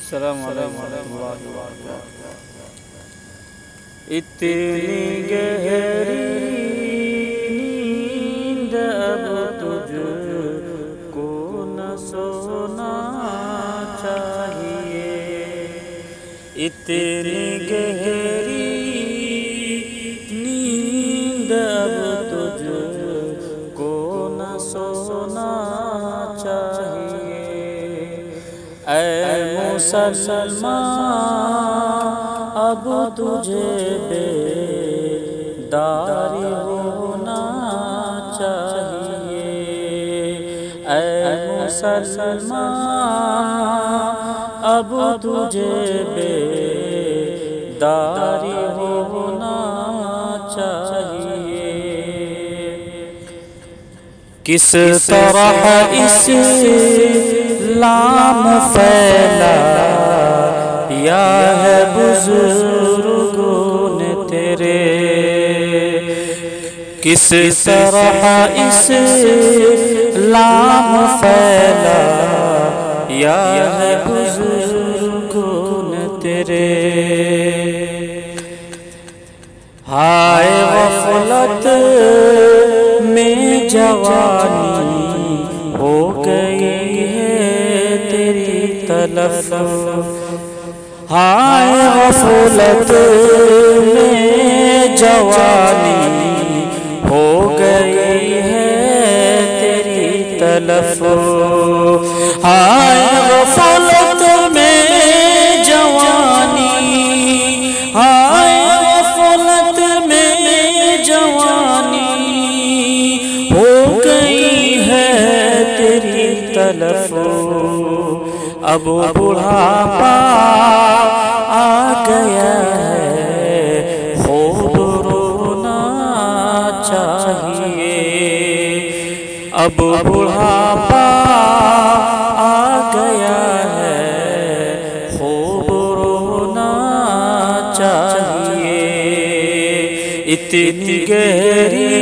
अस्सलामु अलैकुम वरहमतुल्लाहि वबरकातुहू। इतनी गहरी नींद अब तुझको न सोना चाहिए। इतनी गहरी नींद अब तुझको न सोना चाहिए। ऐ मुसलमान अब तुझे बेदारी होना चाहिए। ऐ मुसलमान अब तुझे बेदारी होना चाहिए। किस तरह इस्लाम फैला या है बुजुर्गों ने तेरे। किस तरह इस्लाम फैला या है बुजुर्गों ने तेरे। हाय गफलत में जवानी हो गई है तेरी तलफ। हाय गफलत में जवानी हो गई है तेरी तलफ। हाय गफलत में जवानी, हाय गफलत में जवानी हो गई है तेरी तलफ। अब बुढ़ापा आ गया है खूब रोना चाहिए। अब बुढ़ापा आ गया है खूब रोना चाहिए। इतनी गहरी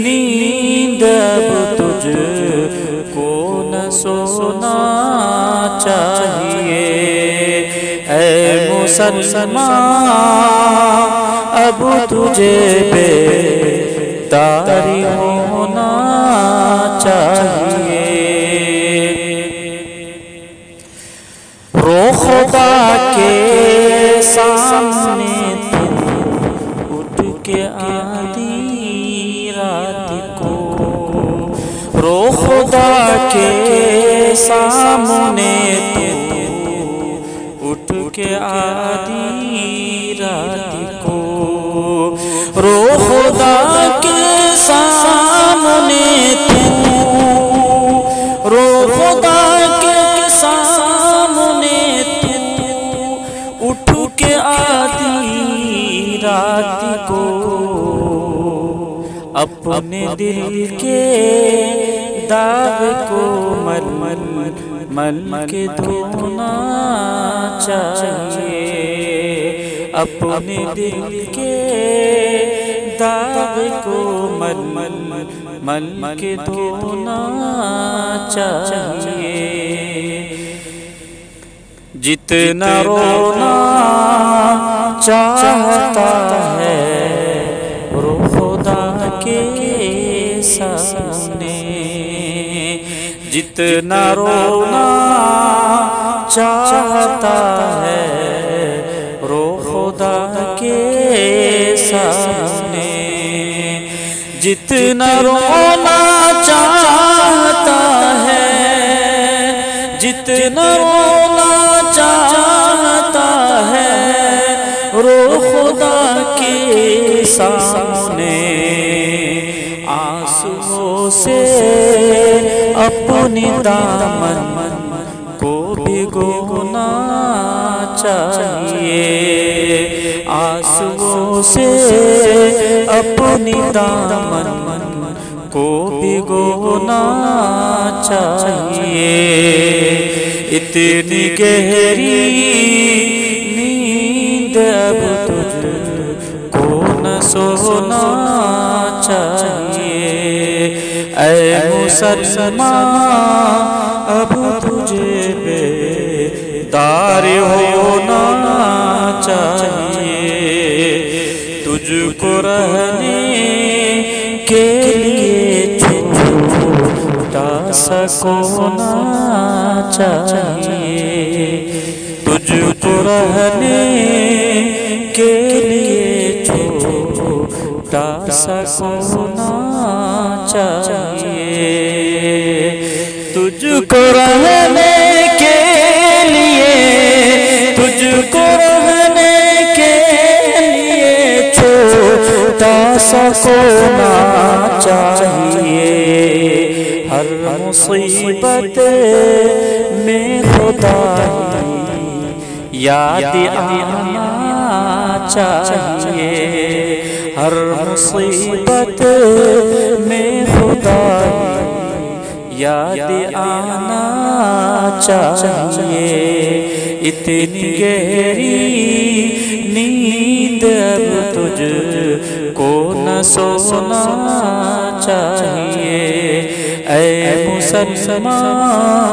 नींद अब तुझको न सोना चाहिए। ऐ मुसलमान अब तुझे बेदारी होना चाहिए। रो खुदा के सामने उठ के आधी रात को। रो खुदा के सामने उठ के आधी रात को। रो खुदा के सामने रो खुदा के सामने उठ के आधी रात को। अपने दिल के दाग को मल के धोना चाहिए। अपने दिल के दाग को मल के धोना चाहिए। जितना रोना चाहता है रो खुदा के सामने। जितना रोना चाहता है रो खुदा के सामने। जितना रोना चाहता है, जितना रोना चाहता है रो खुदा के सामने। आंसुओं से अपनी दामन को भिगोना चाहिए। आंसुओं से अपनी दामन को भिगोना चाहिए। इतनी गहरी नींद अब तुझको न सोना चाहिए। ऐ मुसलमान अब तुझे दार होना चाहिए, तुझको रहने के लिए छोटा सा कोना चाहिए, तुझको रहने के लिए छोटा सा कोना चाहिए, तुझको रहने के लिए, तुझको रहने के लिए छोटा सा कोना चाहिए। हर मुसीबत में खुदा याद आना चाहिए, हर मुसीबत में खुदा याद आना चाहिए। इतनी गहरी नींद अब तुझको न सोना चाहिए। ऐ मुसलमान